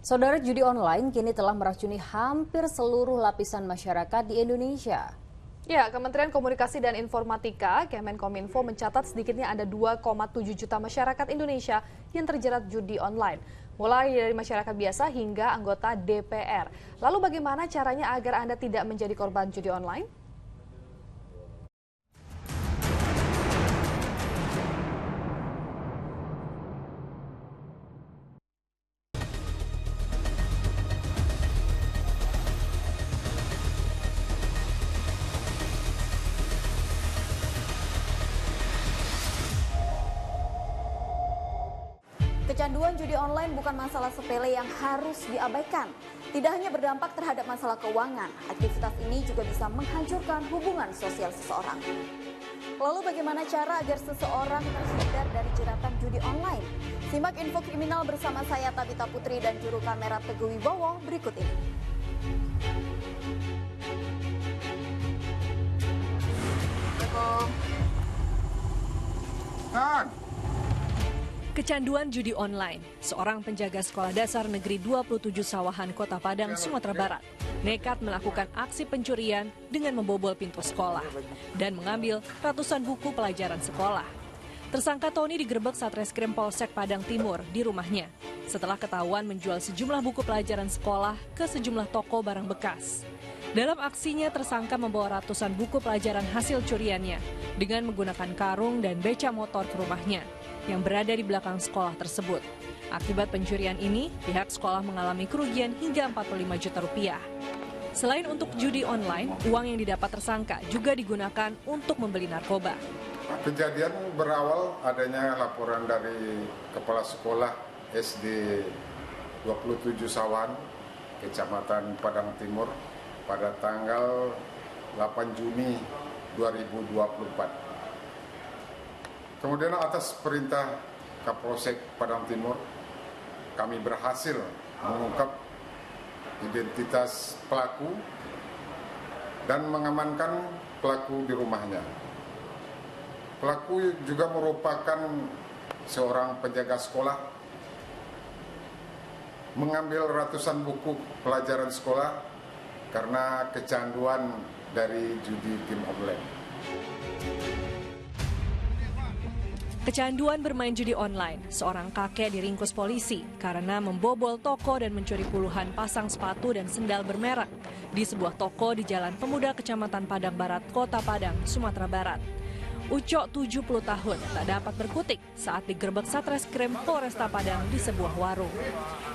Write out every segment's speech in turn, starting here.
Saudara, judi online kini telah meracuni hampir seluruh lapisan masyarakat di Indonesia. Ya, Kementerian Komunikasi dan Informatika, Kemenkominfo mencatat sedikitnya ada 2,7 juta masyarakat Indonesia yang terjerat judi online. Mulai dari masyarakat biasa hingga anggota DPR. Lalu bagaimana caranya agar Anda tidak menjadi korban judi online? Kecanduan judi online bukan masalah sepele yang harus diabaikan. Tidak hanya berdampak terhadap masalah keuangan, aktivitas ini juga bisa menghancurkan hubungan sosial seseorang. Lalu bagaimana cara agar seseorang terhindar dari jeratan judi online? Simak info kriminal bersama saya Tabita Putri dan juru kamera Teguh Wibowo berikut ini. Kecanduan judi online, seorang penjaga sekolah dasar negeri 27 Sawahan, Kota Padang, Sumatera Barat, nekat melakukan aksi pencurian dengan membobol pintu sekolah dan mengambil ratusan buku pelajaran sekolah. Tersangka Tony digerebek Satreskrim Polsek Padang Timur di rumahnya setelah ketahuan menjual sejumlah buku pelajaran sekolah ke sejumlah toko barang bekas. Dalam aksinya, tersangka membawa ratusan buku pelajaran hasil curiannya dengan menggunakan karung dan beca motor ke rumahnya yang berada di belakang sekolah tersebut. Akibat pencurian ini, pihak sekolah mengalami kerugian hingga 45 juta rupiah. Selain untuk judi online, uang yang didapat tersangka juga digunakan untuk membeli narkoba. Kejadian berawal adanya laporan dari Kepala Sekolah SD 27 Sawahan, Kecamatan Padang Timur, pada tanggal 8 Juni 2024. Kemudian atas perintah Kapolsek Padang Timur, kami berhasil mengungkap identitas pelaku dan mengamankan pelaku di rumahnya. Pelaku juga merupakan seorang penjaga sekolah, mengambil ratusan buku pelajaran sekolah karena kecanduan dari judi game online. Kecanduan bermain judi online, seorang kakek diringkus polisi karena membobol toko dan mencuri puluhan pasang sepatu dan sendal bermerek di sebuah toko di Jalan Pemuda Kecamatan Padang Barat, Kota Padang, Sumatera Barat. Ucok 70 tahun tak dapat berkutik saat digerebek Satreskrim Polresta Padang di sebuah warung.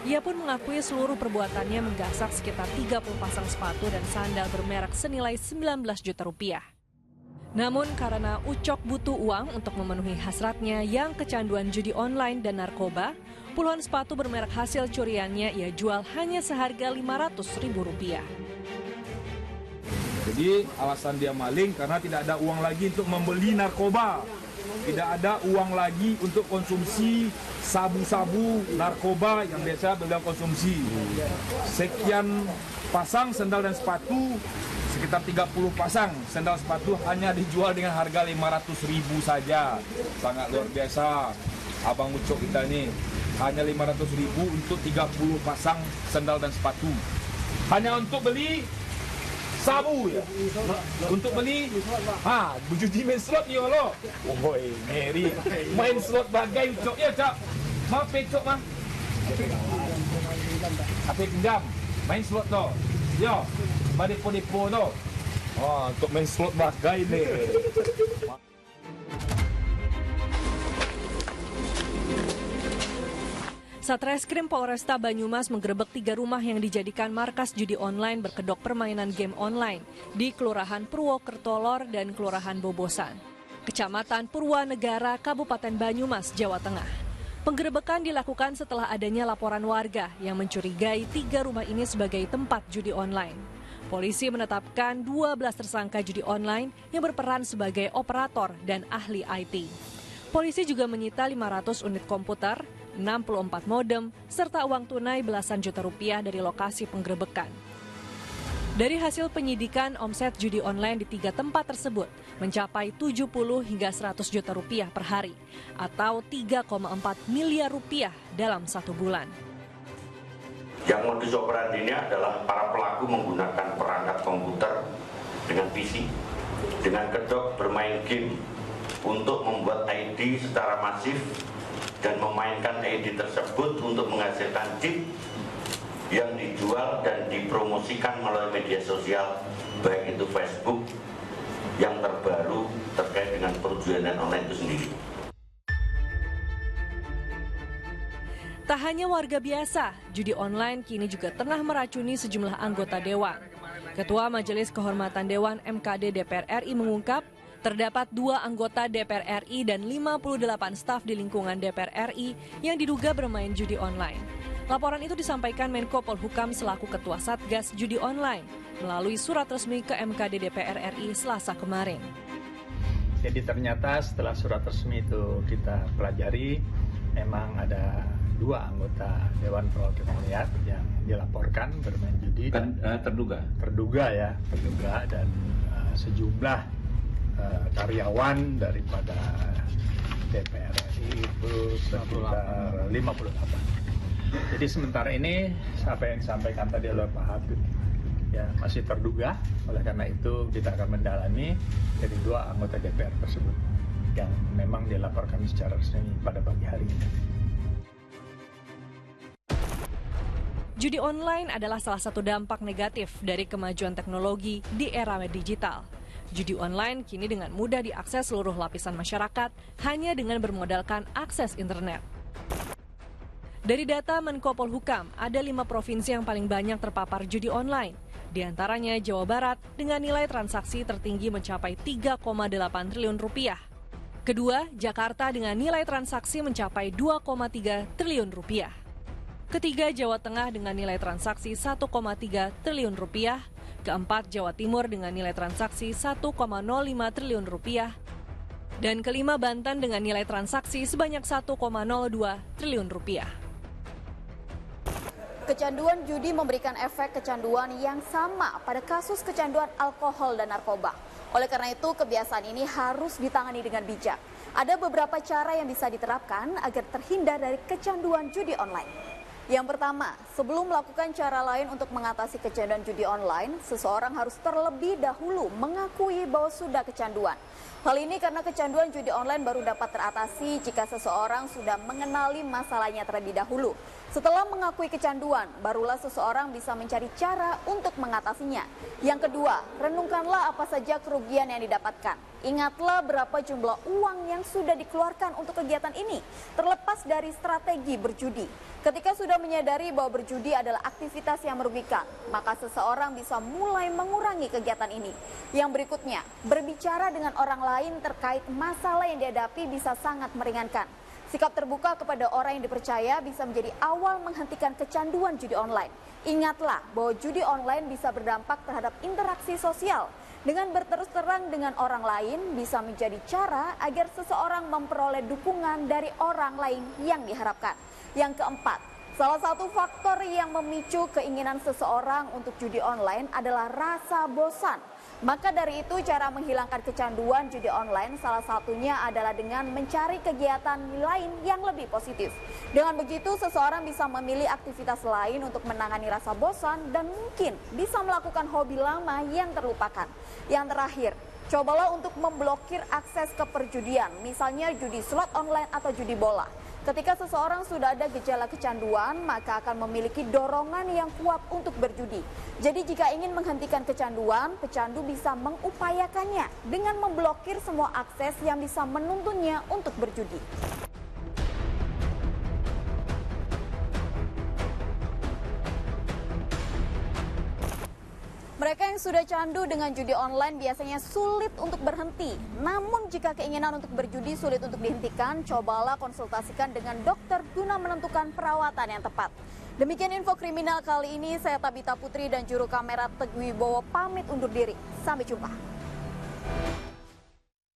Ia pun mengakui seluruh perbuatannya menggasak sekitar 30 pasang sepatu dan sandal bermerek senilai 19 juta rupiah. Namun karena Ucok butuh uang untuk memenuhi hasratnya yang kecanduan judi online dan narkoba, puluhan sepatu bermerek hasil curiannya ia jual hanya seharga Rp500.000. Jadi alasan dia maling karena tidak ada uang lagi untuk membeli narkoba. Tidak ada uang lagi untuk konsumsi sabu-sabu narkoba yang biasa beliau konsumsi. Sekian pasang sandal dan sepatu, sekitar 30 pasang sandal sepatu hanya dijual dengan harga Rp500.000 saja. Sangat luar biasa. Abang Ucok kita ini hanya Rp500.000 untuk 30 pasang sandal dan sepatu. Hanya untuk beli sabu ya. Untuk beli berjudi main slot ya lo. Oi, ngeri. Main slot bagai Ucok ya, Cak. Maaf Cok mah. Apa pinjam? Main slot to. Yo, depo-depo to. Untuk main slot bagai deh. Satreskrim Polresta Banyumas menggerebek 3 rumah yang dijadikan markas judi online berkedok permainan game online di Kelurahan Purwokerto Lor dan Kelurahan Bobosan, Kecamatan Purwanegara, Kabupaten Banyumas, Jawa Tengah. Penggerebekan dilakukan setelah adanya laporan warga yang mencurigai 3 rumah ini sebagai tempat judi online. Polisi menetapkan 12 tersangka judi online yang berperan sebagai operator dan ahli IT. Polisi juga menyita 500 unit komputer, 64 modem, serta uang tunai belasan juta rupiah dari lokasi penggerebekan. Dari hasil penyidikan, omset judi online di 3 tempat tersebut mencapai 70 hingga 100 juta rupiah per hari, atau 3,4 miliar rupiah dalam 1 bulan. Yang modus operandinya adalah para pelaku menggunakan perangkat komputer dengan PC, dengan kedok bermain game untuk membuat ID secara masif dan memainkan ID tersebut untuk menghasilkan chip yang dijual dan dipromosikan melalui media sosial, baik itu Facebook yang terbaru terkait dengan perjudian online itu sendiri. Tak hanya warga biasa, judi online kini juga tengah meracuni sejumlah anggota Dewan. Ketua Majelis Kehormatan Dewan MKD DPR RI mengungkap, terdapat 2 anggota DPR RI dan 58 staf di lingkungan DPR RI yang diduga bermain judi online. Laporan itu disampaikan Menko Polhukam selaku Ketua Satgas Judi Online melalui surat resmi ke MKD DPR RI Selasa kemarin. Jadi ternyata setelah surat resmi itu kita pelajari, memang ada 2 anggota Dewan Perwakilan Rakyat yang dilaporkan bermain judi dan terduga dan sejumlah karyawan daripada DPR RI itu sekitar 58. Jadi sementara ini apa yang disampaikan tadi oleh Pak Habib ya masih terduga, oleh karena itu kita akan mendalami dari 2 anggota DPR tersebut yang memang dilaporkan secara resmi pada pagi hari ini. Judi online adalah salah satu dampak negatif dari kemajuan teknologi di era digital. Judi online kini dengan mudah diakses seluruh lapisan masyarakat hanya dengan bermodalkan akses internet. Dari data Menko Polhukam, ada 5 provinsi yang paling banyak terpapar judi online. Di antaranya Jawa Barat dengan nilai transaksi tertinggi mencapai 3,8 triliun rupiah. Kedua, Jakarta dengan nilai transaksi mencapai 2,3 triliun rupiah. Ketiga, Jawa Tengah dengan nilai transaksi 1,3 triliun rupiah. Keempat, Jawa Timur dengan nilai transaksi 1,05 triliun rupiah. Dan kelima, Banten dengan nilai transaksi sebanyak 1,02 triliun rupiah. Kecanduan judi memberikan efek kecanduan yang sama pada kasus kecanduan alkohol dan narkoba. Oleh karena itu, kebiasaan ini harus ditangani dengan bijak. Ada beberapa cara yang bisa diterapkan agar terhindar dari kecanduan judi online. Yang pertama, sebelum melakukan cara lain untuk mengatasi kecanduan judi online, seseorang harus terlebih dahulu mengakui bahwa sudah kecanduan. Hal ini karena kecanduan judi online baru dapat teratasi jika seseorang sudah mengenali masalahnya terlebih dahulu. Setelah mengakui kecanduan, barulah seseorang bisa mencari cara untuk mengatasinya. Yang kedua, renungkanlah apa saja kerugian yang didapatkan. Ingatlah berapa jumlah uang yang sudah dikeluarkan untuk kegiatan ini, terlepas dari strategi berjudi. Ketika sudah menyadari bahwa berjudi adalah aktivitas yang merugikan, maka seseorang bisa mulai mengurangi kegiatan ini. Yang berikutnya, berbicara dengan orang lain terkait masalah yang dihadapi bisa sangat meringankan. Sikap terbuka kepada orang yang dipercaya bisa menjadi awal menghentikan kecanduan judi online. Ingatlah bahwa judi online bisa berdampak terhadap interaksi sosial. Dengan berterus terang dengan orang lain bisa menjadi cara agar seseorang memperoleh dukungan dari orang lain yang diharapkan. Yang keempat, salah satu faktor yang memicu keinginan seseorang untuk judi online adalah rasa bosan. Maka dari itu cara menghilangkan kecanduan judi online salah satunya adalah dengan mencari kegiatan lain yang lebih positif. Dengan begitu seseorang bisa memilih aktivitas lain untuk menangani rasa bosan dan mungkin bisa melakukan hobi lama yang terlupakan. Yang terakhir, cobalah untuk memblokir akses ke perjudian, misalnya judi slot online atau judi bola. Ketika seseorang sudah ada gejala kecanduan, maka akan memiliki dorongan yang kuat untuk berjudi. Jadi jika ingin menghentikan kecanduan, pecandu bisa mengupayakannya dengan memblokir semua akses yang bisa menuntunnya untuk berjudi. Mereka yang sudah candu dengan judi online biasanya sulit untuk berhenti. Namun jika keinginan untuk berjudi sulit untuk dihentikan, cobalah konsultasikan dengan dokter guna menentukan perawatan yang tepat. Demikian info kriminal kali ini, saya Tabita Putri dan juru kamera Teguh Wibowo pamit undur diri. Sampai jumpa.